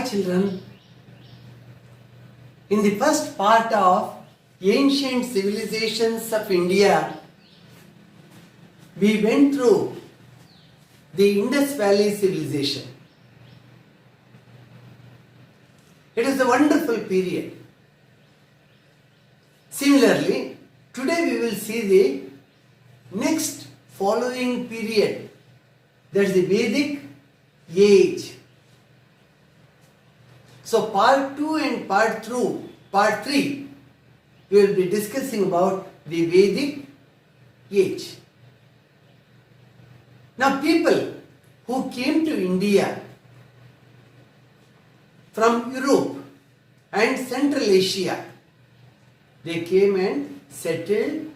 Hi children, in the first part of Ancient Civilizations of India, we went through the Indus Valley civilization. It is a wonderful period. Similarly, today we will see the next following period, that is the Vedic age. So part 2 and part 3, we will be discussing about the Vedic age. Now people who came to India from Europe and Central Asia, they came and settled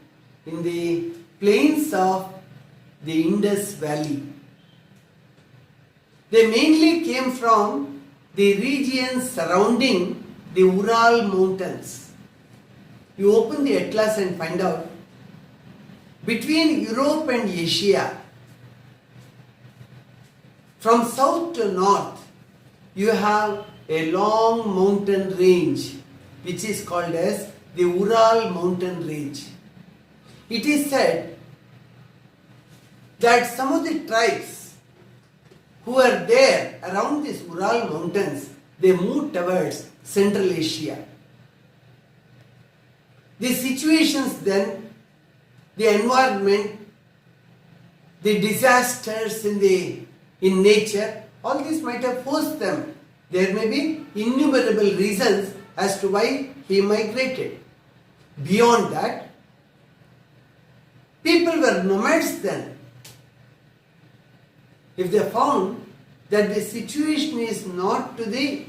in the plains of the Indus Valley. They mainly came from the regions surrounding the Ural Mountains. You open the atlas and find out, between Europe and Asia, from south to north, you have a long mountain range which is called as the Ural mountain range. It is said that some of the tribes who are there around these Ural mountains, they moved towards Central Asia. The situations then, the environment, the disasters in nature, all this might have forced them. There may be innumerable reasons as to why he migrated. Beyond that, people were nomads then. If they found that the situation is not to the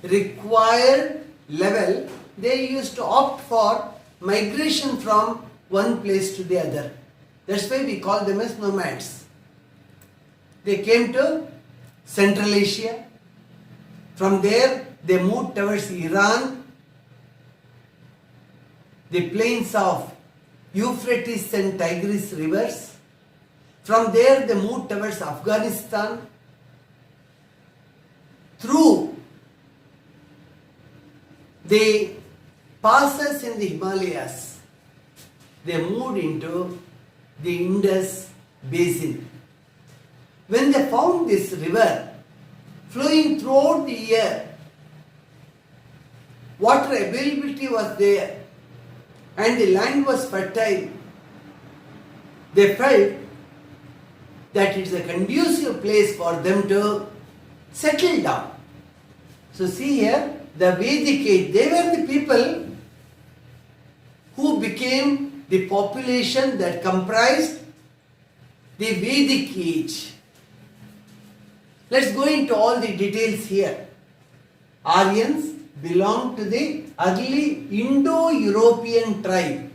required level, they used to opt for migration from one place to the other. That's why we call them as nomads. They came to Central Asia. From there, they moved towards Iran, the plains of Euphrates and Tigris rivers. From there, they moved towards Afghanistan. Through the passes in the Himalayas, they moved into the Indus basin. When they found this river flowing throughout the year, water availability was there and the land was fertile, they felt that it is a conducive place for them to settle down. So see here, the Vedic age, they were the people who became the population that comprised the Vedic age. Let's go into all the details here. Aryans belonged to the early Indo-European tribe.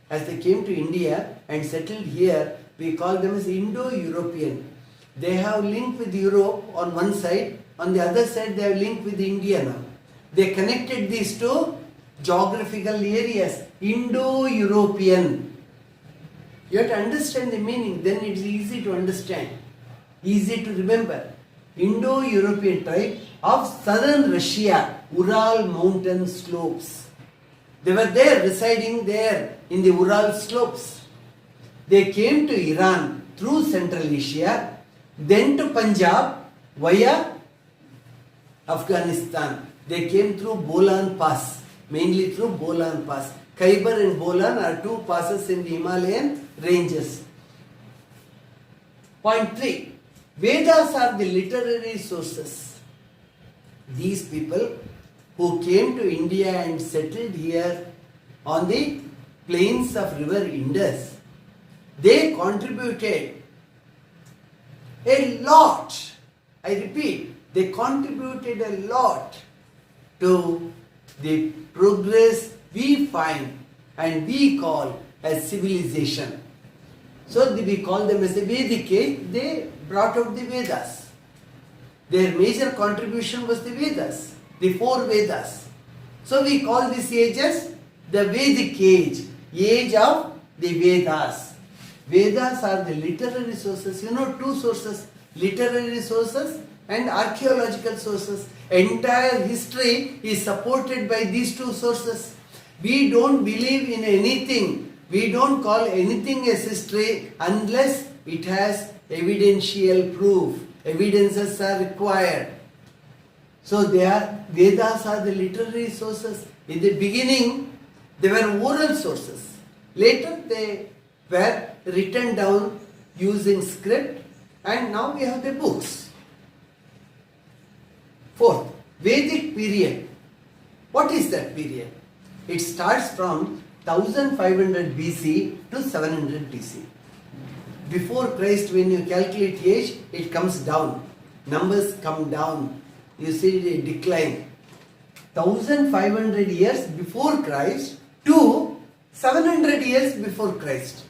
As they came to India and settled here, we call them as Indo-European. They have link with Europe on one side, on the other side they have link with India now. They connected these two geographical areas, Indo-European. You have to understand the meaning, then it is easy to understand, easy to remember. Indo-European tribe of southern Russia, Ural mountain slopes. They were there, residing there in the Ural slopes. They came to Iran through Central Asia, then to Punjab via Afghanistan. They came through Bolan Pass, mainly through Bolan Pass. Khyber and Bolan are two passes in the Himalayan ranges. Point 3. Vedas are the literary sources. These people who came to India and settled here on the plains of river Indus, they contributed a lot. I repeat, they contributed a lot to the progress we find and we call as civilization. So we call them as the Vedic age. They brought out the Vedas. Their major contribution was the Vedas, the 4 Vedas. So we call this age as the Vedic age of the Vedas. Vedas are the literary sources. You know, 2 sources, literary sources and archaeological sources. Entire history is supported by these two sources. We don't believe in anything. We don't call anything as history unless it has evidential proof. Evidences are required. So Vedas are the literary sources. In the beginning, they were oral sources. Later, they were written down using script, and now we have the books. Fourth, Vedic period. What is that period? It starts from 1500 BC to 700 BC. Before Christ, when you calculate age, it comes down. Numbers come down. You see the decline. 1500 years before Christ to 700 years before Christ.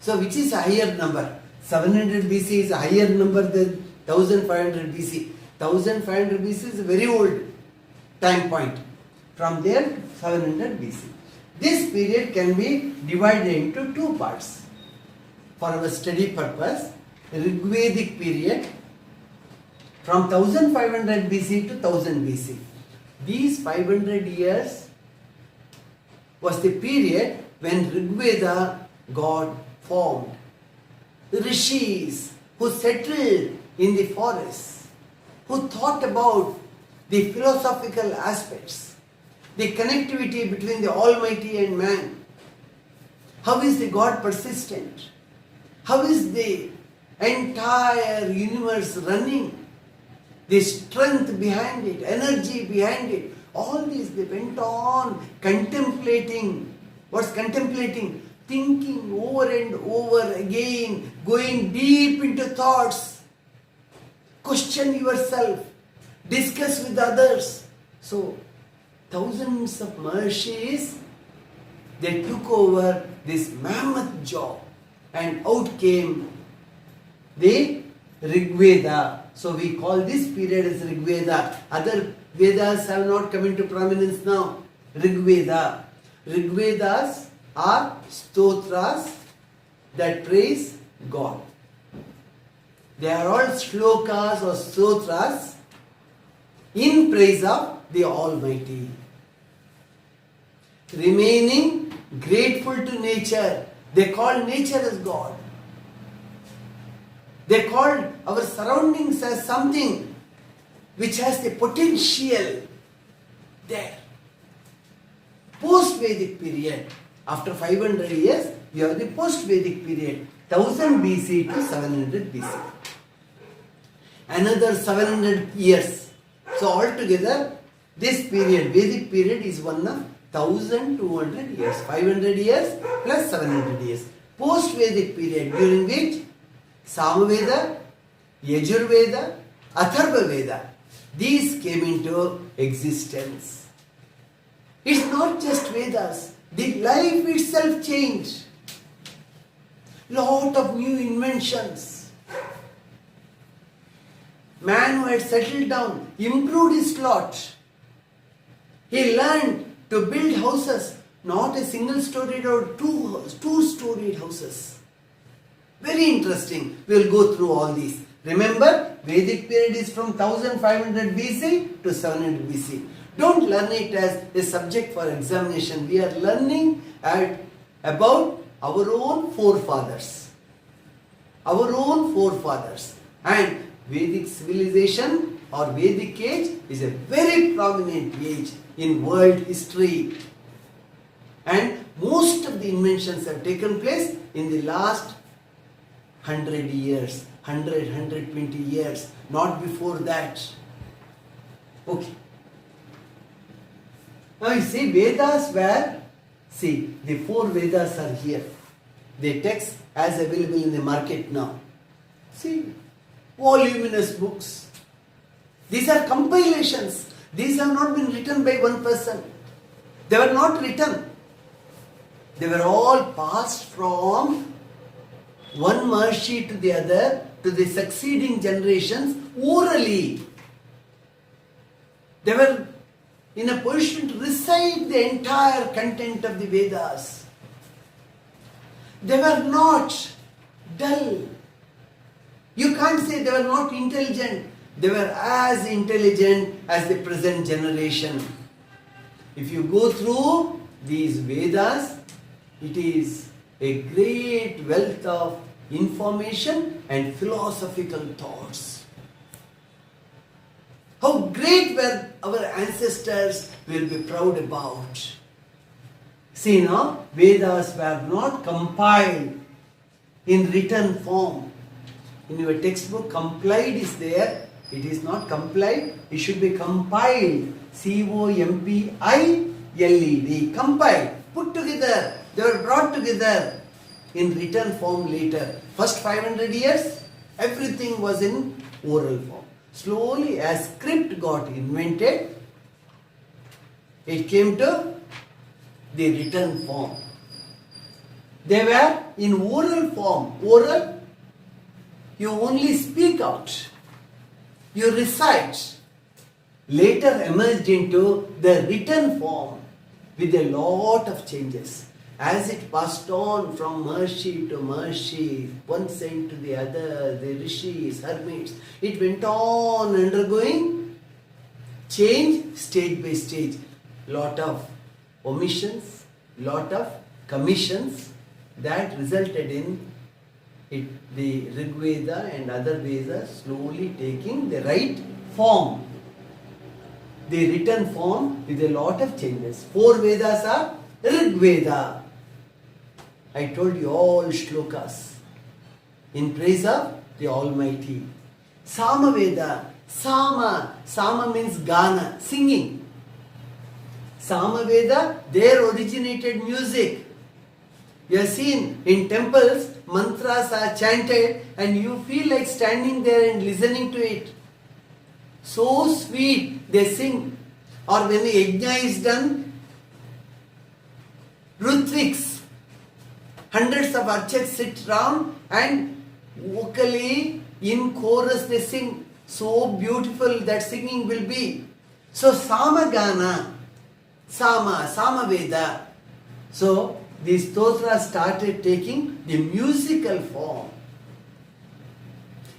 So which is a higher number? 700 BC is a higher number than 1500 BC. 1500 BC is a very old time point. From there, 700 BC. This period can be divided into two parts. For our study purpose, Rigvedic period from 1500 BC to 1000 BC. These 500 years was the period when Rigveda got formed. The rishis who settled in the forests, who thought about the philosophical aspects, the connectivity between the Almighty and man. How is the God persistent? How is the entire universe running? The strength behind it, energy behind it. All these they went on contemplating. What's contemplating? Thinking over and over again, going deep into thoughts. Question yourself. Discuss with others. So, thousands of Mahārshis, they took over this mammoth job, and out came the Rigveda. So we call this period as Rigveda. Other Vedas have not come into prominence now. Rigveda. Rigvedas are stotras that praise God. They are all shlokas or stotras in praise of the Almighty. Remaining grateful to nature. They call nature as God. They called our surroundings as something which has the potential there. Post-Vedic period. After 500 years, we have the post-Vedic period. 1000 BC to 700 BC. Another 700 years. So altogether, this period, Vedic period, is one of 1200 years. 500 years plus 700 years. Post-Vedic period, during which Samaveda, Yajurveda, Atharvaveda, these came into existence. It's not just Vedas. The life itself changed. Lot of new inventions. Man who had settled down, improved his lot. He learned to build houses, not a single-storied or two-storied houses. Very interesting. We will go through all these. Remember, Vedic period is from 1500 BC to 700 BC. Don't learn it as a subject for examination. We are learning about our own forefathers. Our own forefathers. And Vedic civilization or Vedic age is a very prominent age in world history. And most of the inventions have taken place in the last 100 years, 120 years, not before that. Okay. Now you see, Vedas were, the 4 Vedas are here. The text as available in the market now. See, voluminous books. These are compilations. These have not been written by one person. They were not written. They were all passed from one Maharshi to the other, to the succeeding generations, orally. They were in a position to recite the entire content of the Vedas. They were not dull. You can't say they were not intelligent. They were as intelligent as the present generation. If you go through these Vedas, it is a great wealth of information and philosophical thoughts. How great were our ancestors, will be proud about. See now, Vedas were not compiled in written form. In your textbook, complied is there. It is not complied. It should be compiled. C-O-M-P-I-L-E-D. Compiled. Put together. They were brought together in written form later. First 500 years, everything was in oral form. Slowly, as script got invented, it came to the written form. They were in oral form. Oral, you only speak out. You recite. Later emerged into the written form with a lot of changes. As it passed on from Maharishi to Maharishi, one saint to the other, the rishis, hermits, it went on undergoing change stage by stage. Lot of omissions, lot of commissions that resulted in the Rig Veda and other Vedas slowly taking the right form. The written form with a lot of changes. 4 Vedas are Rig Veda. I told you all shlokas in praise of the Almighty. Sama Veda. Sama means Gana, singing. Sama Veda, there originated music. You have seen in temples, mantras are chanted and you feel like standing there and listening to it. So sweet, they sing. Or when the yajna is done, Rutviks, hundreds of archers sit round and vocally in chorus they sing. So beautiful that singing will be. So Samagana, Sama Veda. So these stotras started taking the musical form.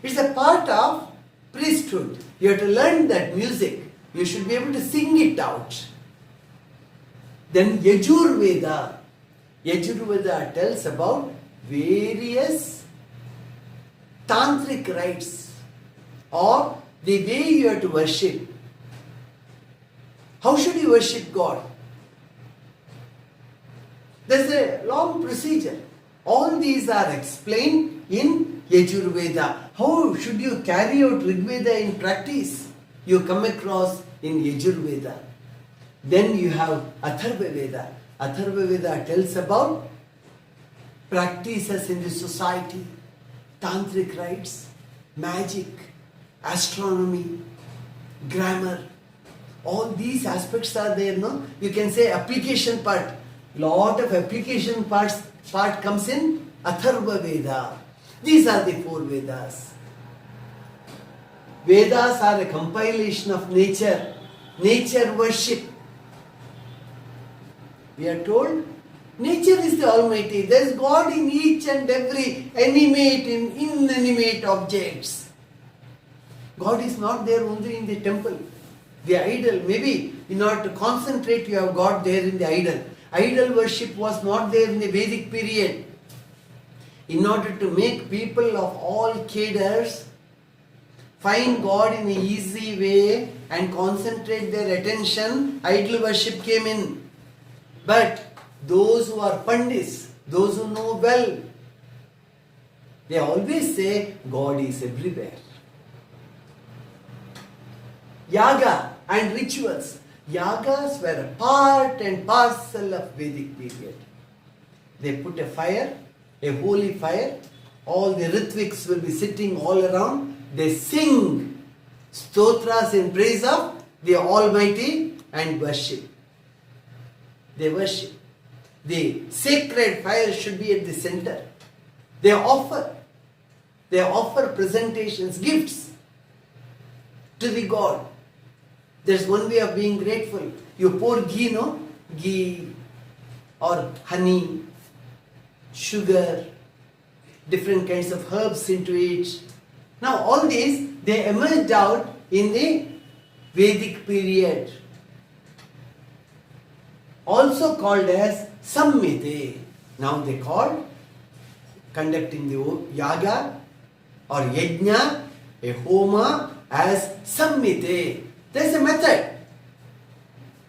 It's a part of priesthood. You have to learn that music. You should be able to sing it out. Then Yajur Veda. Yajur Veda tells about various tantric rites or the way you have to worship. How should you worship God? There's a long procedure. All these are explained in Yajur Veda. How should you carry out Rig Veda in practice? You come across in Yajur Veda. Then you have Atharva Veda. Atharva Veda tells about practices in the society, tantric rites, magic, astronomy, grammar. All these aspects are there, no? You can say application part. Lot of application part comes in Atharva Veda. These are the 4 Vedas. Vedas are a compilation of nature worship. We are told nature is the Almighty. There is God in each and every animate and inanimate objects. God is not there only in the temple. The idol, maybe in order to concentrate, you have God there in the idol. Idol worship was not there in the Vedic period. In order to make people of all cadres find God in an easy way and concentrate their attention, idol worship came in. But those who are pandits, those who know well, they always say God is everywhere. Yaga and rituals. Yagas were a part and parcel of Vedic period. They put a fire, a holy fire. All the Ritviks will be sitting all around. They sing stotras in praise of the Almighty and worship. They worship. The sacred fire should be at the center. They offer presentations, gifts to the God. There's one way of being grateful. You pour ghee, no? Ghee or honey, sugar, different kinds of herbs into it. Now all these they emerged out in the Vedic period, also called as Samhite. Now they call conducting the yaga or yajna, a homa, as Samhite. There is a method.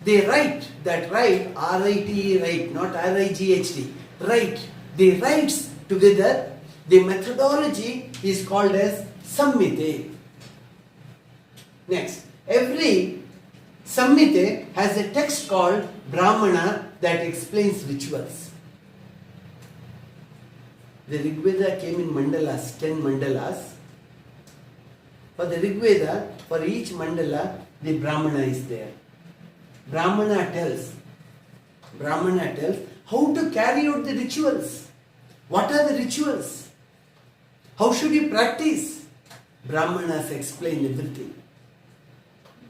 They write, that write, R-I-T-E, write, not R-I-G-H-T, write. They writes together. The methodology is called as Samhite. Next, every Samhite has a text called Brahmana that explains rituals. The Rig Veda came in mandalas, 10 mandalas. For the Rig Veda, for each mandala, the Brahmana is there. Brahmana tells how to carry out the rituals. What are the rituals? How should you practice? Brahmanas explain everything.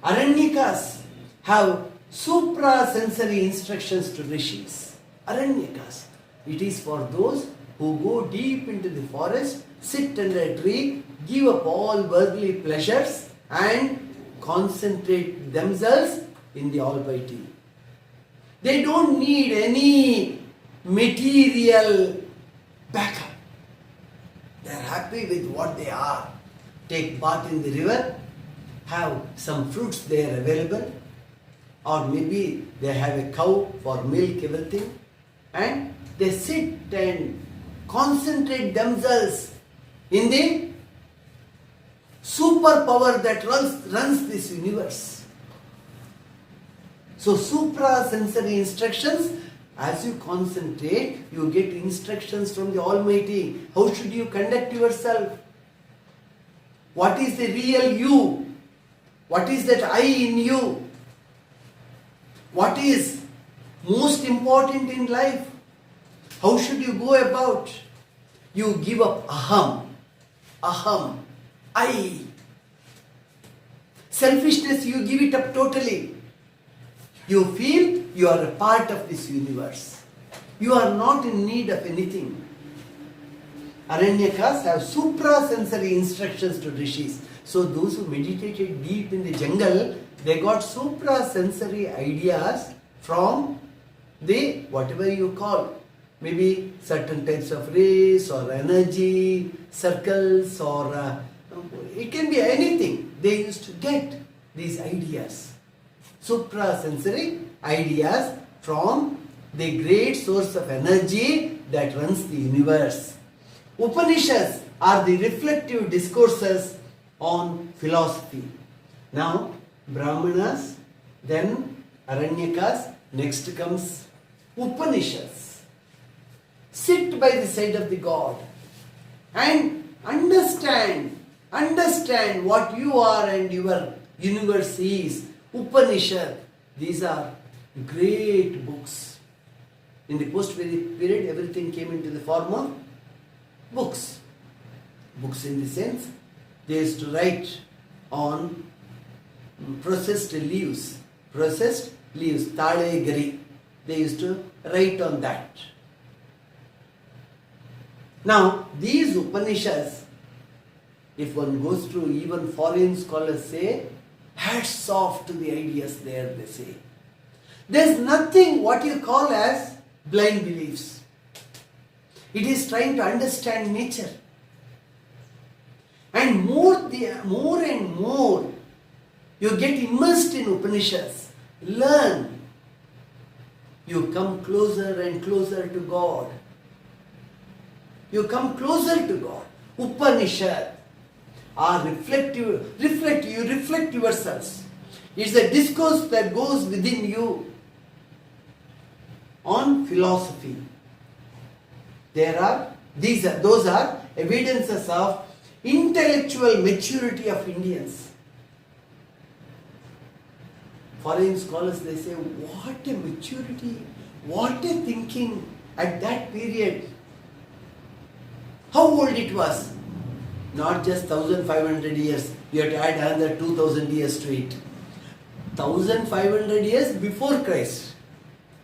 Aranyakas have supra-sensory instructions to rishis. Aranyakas. It is for those who go deep into the forest, sit under a tree, give up all worldly pleasures and concentrate themselves in the Almighty. They don't need any material backup. They are happy with what they are. Take bath in the river, have some fruits there available, or maybe they have a cow for milk, everything, and they sit and concentrate themselves in the superpower that runs this universe. So supra-sensory instructions, as you concentrate, you get instructions from the Almighty. How should you conduct yourself? What is the real you? What is that I in you? What is most important in life? How should you go about? You give up aham, I. Selfishness, you give it up totally. You feel you are a part of this universe. You are not in need of anything. Aranyakas have supra-sensory instructions to rishis. So those who meditated deep in the jungle, they got supra-sensory ideas from the whatever you call. Maybe certain types of rays or energy, circles, or it can be anything. They used to get these ideas. Supra-sensory ideas from the great source of energy that runs the universe. Upanishads are the reflective discourses on philosophy. Now, Brahmanas, then Aranyakas, next comes Upanishads. Sit by the side of the God and understand what you are and your universe is. Upanishad, these are great books. In the post-Vedic period, everything came into the form of books. Books in the sense, they used to write on processed leaves, tale gari. They used to write on that. Now, these Upanishads, if one goes through, even foreign scholars say, hats off to the ideas there, they say. There's nothing what you call as blind beliefs. It is trying to understand nature. And more and more you get immersed in Upanishads, learn, you come closer and closer to God. You come closer to God. Upanishad are you reflect yourselves. It's a discourse that goes within you on philosophy. Those are evidences of intellectual maturity of Indians. Foreign scholars, they say, what a maturity, what a thinking at that period. How old it was? Not just 1500 years. You have to add another 2000 years to it. 1500 years before Christ.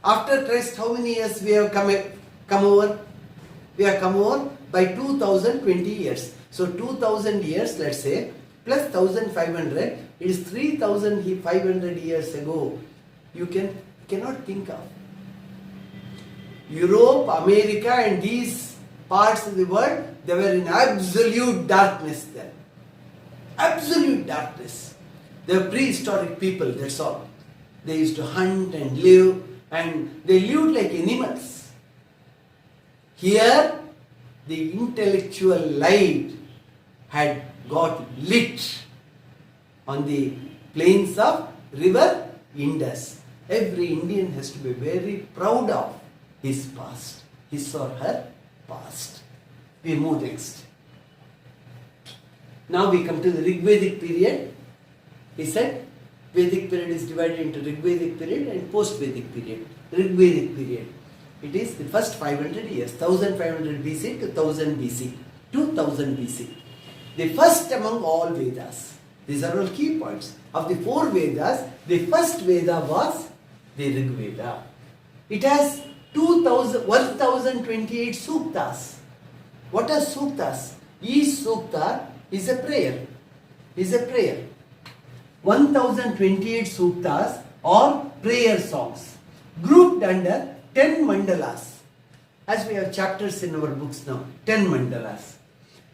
After Christ, how many years we have come over? We have come over by 2020 years. So 2000 years, let's say, plus 1500, it is 3500 years ago. You cannot think of. Europe, America and these parts of the world, they were in absolute darkness then. Absolute darkness. They were prehistoric people, that's all. They used to hunt and live, and they lived like animals. Here, the intellectual light had got lit on the plains of river Indus. Every Indian has to be very proud of his past, his or her past. We move next. Now we come to the Rigvedic period. He said Vedic period is divided into Rigvedic period and post-Vedic period. Rigvedic period. It is the first 500 years, 1500 BC to 1000 BC, 2000 BC. The first among all Vedas. These are all key points. Of the 4 Vedas, the first Veda was the Rig Veda. It has 1028 suktas. What are suktas? Each sukta is a prayer. 1028 suktas or prayer songs grouped under 10 mandalas. As we have chapters in our books now, 10 mandalas.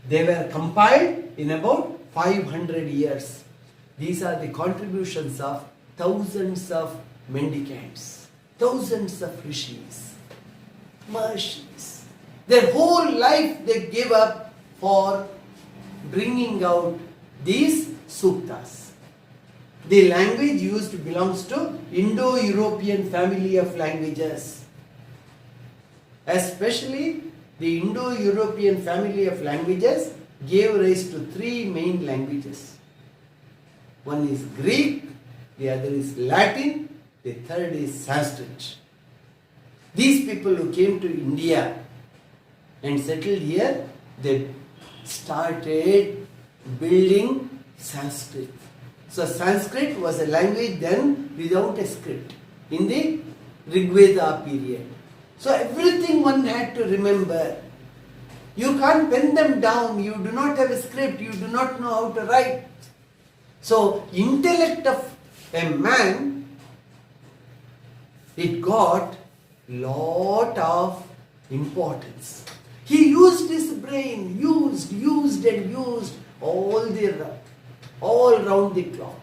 They were compiled in about 500 years. These are the contributions of thousands of mendicants, thousands of rishis, mahashis. Their whole life they gave up for bringing out these suktas. The language used belongs to Indo-European family of languages. Especially the Indo-European family of languages gave rise to 3 main languages. One is Greek, the other is Latin, the third is Sanskrit. These people who came to India and settled here, they started building Sanskrit. So Sanskrit was a language then without a script in the Rigveda period. So everything one had to remember. You can't pen them down, you do not have a script, you do not know how to write. So intellect of a man, it got lot of importance. He used his brain, used all round the clock,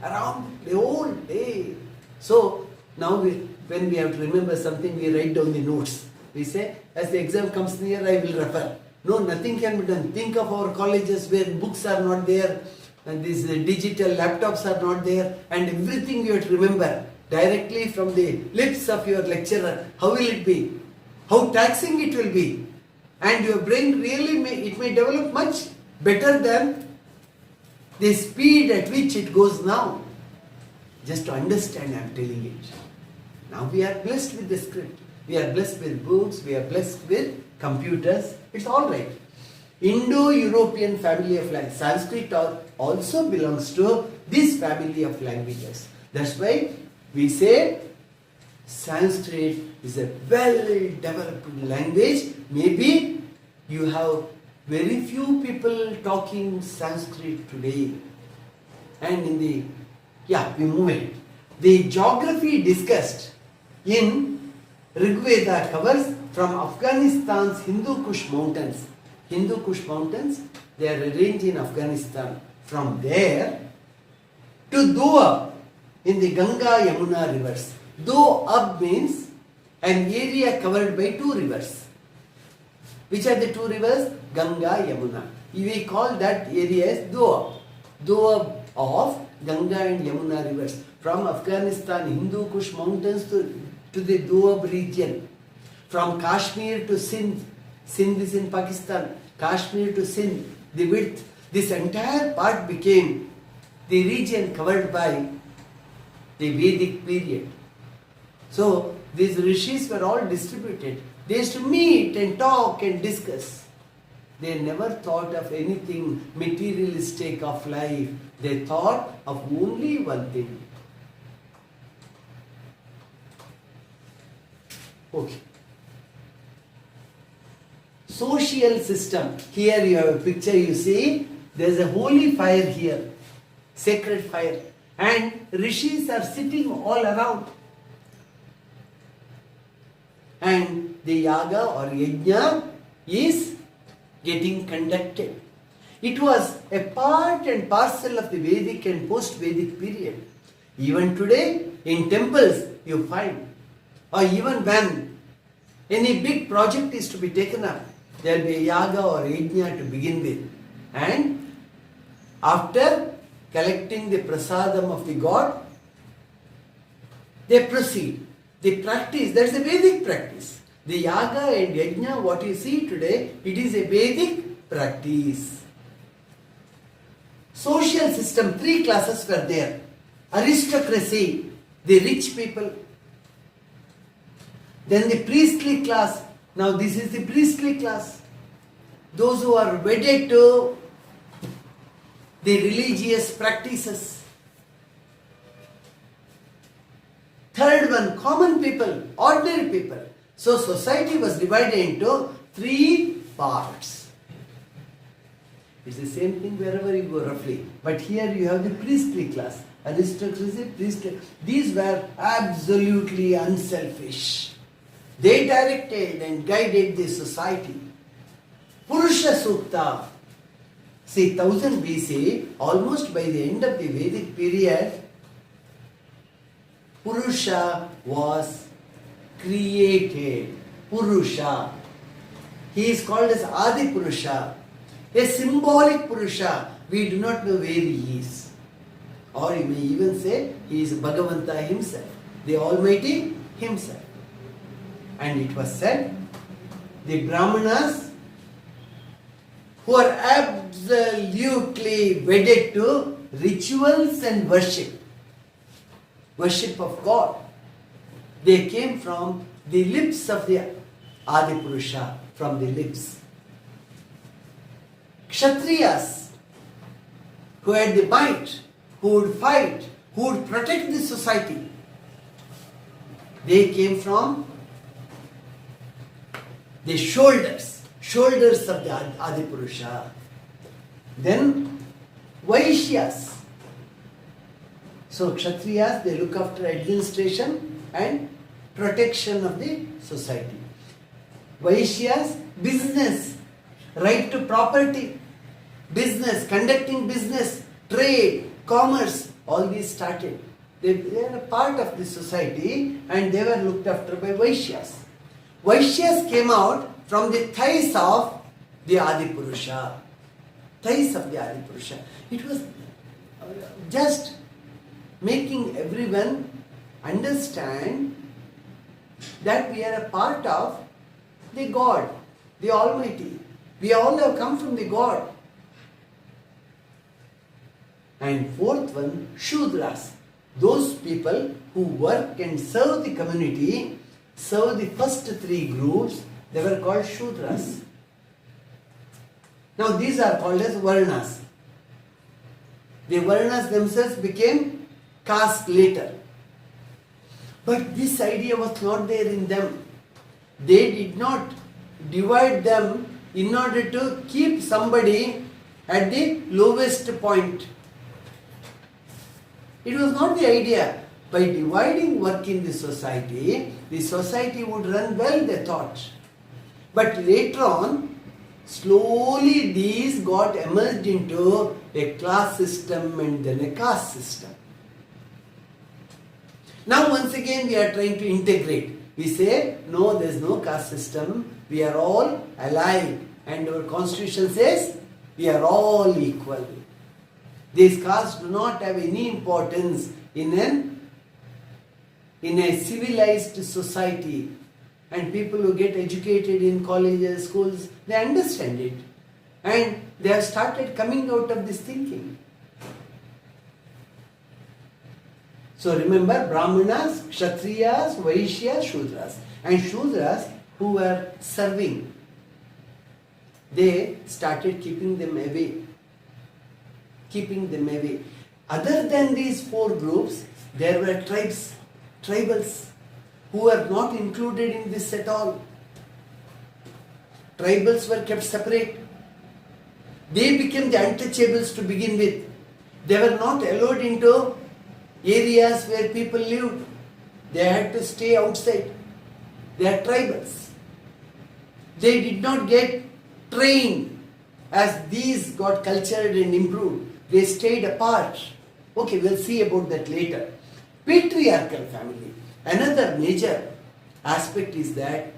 around the whole day. So now when we have to remember something, we write down the notes. We say, as the exam comes near, I will refer. No, nothing can be done. Think of our colleges where books are not there, and these digital laptops are not there, and everything you have to remember directly from the lips of your lecturer. How will it be? How taxing it will be? And your brain really may develop much better than the speed at which it goes now. Just to understand, I am telling it. Now we are blessed with the script. We are blessed with books. We are blessed with computers. It's all right. Indo-European family of languages. Sanskrit also belongs to this family of languages. That's why we say Sanskrit is a well-developed language. Maybe you have very few people talking Sanskrit today. And we move ahead. The geography discussed in Rigveda covers from Afghanistan's Hindu Kush mountains. Hindu Kush mountains, they are arranged in Afghanistan. From there to Doab in the Ganga Yamuna rivers. Doab means an area covered by 2 rivers. Which are the 2 rivers? Ganga, Yamuna. We call that area as Doab. Doab of Ganga and Yamuna rivers. From Afghanistan, Hindu Kush mountains to the Doab region. From Kashmir to Sindh. Sindh is in Pakistan. Kashmir to Sindh. The width. This entire part became the region covered by the Vedic period. So these rishis were all distributed. They used to meet and talk and discuss. They never thought of anything materialistic of life. They thought of only one thing. Okay. Social system. Here you have a picture, you see there is a holy fire here, sacred fire, and rishis are sitting all around. And the yaga or yajna is getting conducted. It was a part and parcel of the Vedic and post-Vedic period. Even today, in temples, you find, or even when any big project is to be taken up, there will be a yaga or yajna to begin with. And after collecting the prasadam of the god, they proceed. The practice, that's a Vedic practice. The yaga and yajna, what you see today, it is a Vedic practice. Social system, 3 classes were there. Aristocracy, the rich people. Then the priestly class. Now this is the priestly class. Those who are wedded to the religious practices. Third one, common people, ordinary people. So society was divided into 3 parts. It's the same thing wherever you go roughly. But here you have the priestly class. Aristocracy, priestly. These were absolutely unselfish. They directed and guided the society. Purusha Sukta. See, 1000 BC, almost by the end of the Vedic period, Purusha was created. Purusha. He is called as Adi Purusha. A symbolic Purusha. We do not know where he is. Or you may even say he is Bhagavanta himself, the Almighty himself. And it was said, the Brahmanas who are absolutely wedded to rituals and worship of God, they came from the lips of the Adi Purusha, from the lips. Kshatriyas, who had the might, who would fight, who would protect the society, they came from the shoulders of the Adi Purusha. Then Vaishyas. So Kshatriyas, they look after administration and protection of the society. Vaishyas, business, right to property, business, conducting business, trade, commerce, all these started. They are a part of the society and they were looked after by Vaishyas. Vaishyas came out from the thighs of the Adi Purusha. Thighs of the Adi Purusha. It was just making everyone understand that we are a part of the God, the Almighty. We all have come from the God. And fourth one, Shudras. Those people who work and serve the community, serve the first 3 groups, they were called Shudras. Now these are called as Varnas. The Varnas themselves became caste later. But this idea was not there in them. They did not divide them in order to keep somebody at the lowest point. It was not the idea. By dividing work in the society would run well, they thought. But later on, slowly these got emerged into a class system and then a caste system. Now once again we are trying to integrate. We say, no, there is no caste system. We are all alike. And our constitution says, we are all equal. These castes do not have any importance in a civilized society. And people who get educated in colleges, schools, they understand it. And they have started coming out of this thinking. So remember, Brahmanas, Kshatriyas, Vaishyas, Shudras. And Shudras who were serving, they started keeping them away. Other than these 4 groups, there were tribals, who were not included in this at all. Tribals were kept separate. They became the untouchables to begin with. They were not allowed into areas where people lived. They had to stay outside. They are tribals. They did not get trained as these got cultured and improved. They stayed apart. Okay, we'll see about that later. Patriarchal family. Another major aspect is that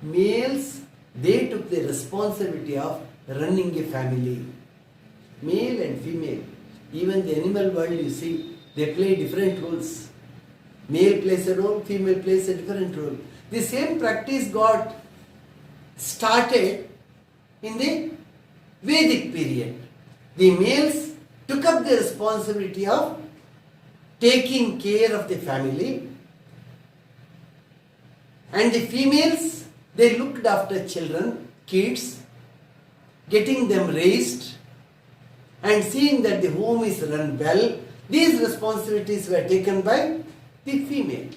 males, they took the responsibility of running a family. Male and female. Even the animal world, you see, they play different roles. Male plays a role, female plays a different role. The same practice got started in the Vedic period. The males took up the responsibility of taking care of the family, and the females, they looked after children, kids, getting them raised and seeing that the home is run well. These responsibilities were taken by the female.